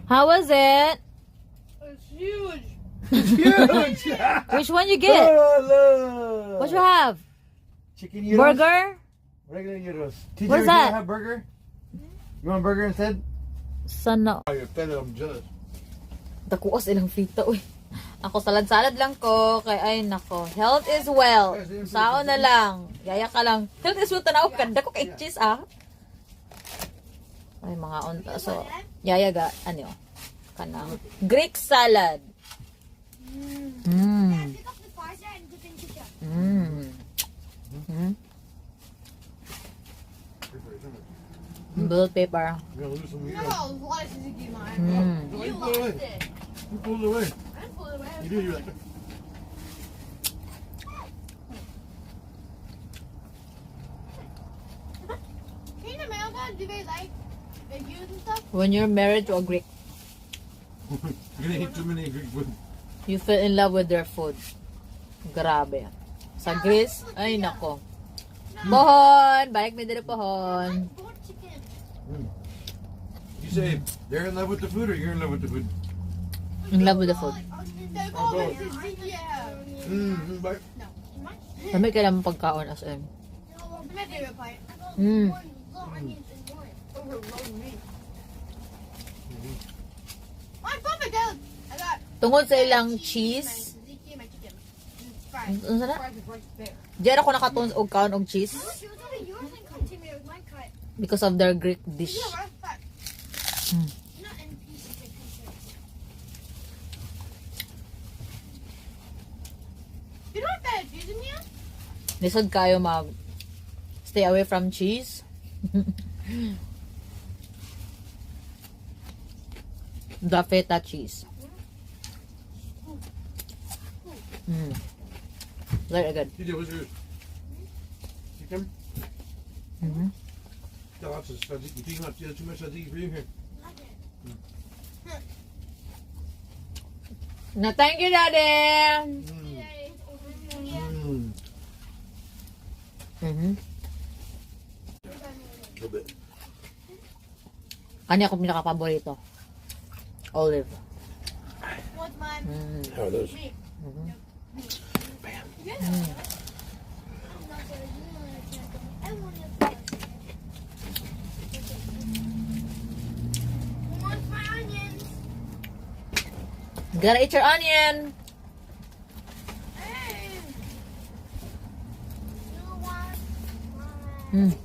How was it? It's huge. Huge! Which one you get? Oh, look. What you have? Chicken gyros? Burger? Regular gyros. TJ, What's would you that? have burger? You want burger instead? Sana. Oh, you're fed, I'm jealous. Dakuos ilang fita, uy. Ako salad-salad lang ko. Kay ay nako. Health is wealth. Sao na lang. Yaya ka lang. Health is wealth. Tanaw ka. Dako kay cheese, ah. Ay, mga unta. So, yaya ga. Ano? Kanang Greek salad. Mmm. Pick up the pasta and dip in ketchup. Mmm. Mm. Bell paper. You're gonna lose some meat. No, what is it you mine? Mm. You pull it away. lost it. You pulled it away. I pulled it away. You do, you're like... In America, do they like veggies and stuff? When you're married to a Greek, You're gonna eat too many Greek food. you fell in love with their food. Grabe. Sa Greece, ay nako. Pohon! Balik mo dito pohon. Pork chicken. You say they're in love with the food or you're in love with the food? In love with the food. They're Oh, going both. to yeah. But No. Dami kailangan pagkaon as in. My favorite part. Mm. My Papa Dad. I got Tungod sa ilang cheese, my chicken. Fries. ano sana? Fries with roast bear. Diyan ako nakatuon og kaon og cheese She was over yours and cut to me with my cut. because of their Greek dish. Yeah, right back. Mm. Not in pieces, like pieces. You know what that is in here? Lisod kayo mag stay away from cheese. The feta cheese. Mm. Very good. TJ, what's yours? Chicken? Mm-hmm. Got lots of tzatziki. You think not too much tzatziki for you here? Na thank you, Daddy. Mm-hmm. A little bit. Kanya ko pinaka-paborito. Olive. What's mine? Mm. How are those? Mm-hmm. What's my onions? Gotta eat your onion. Hey. You want mine? Mm.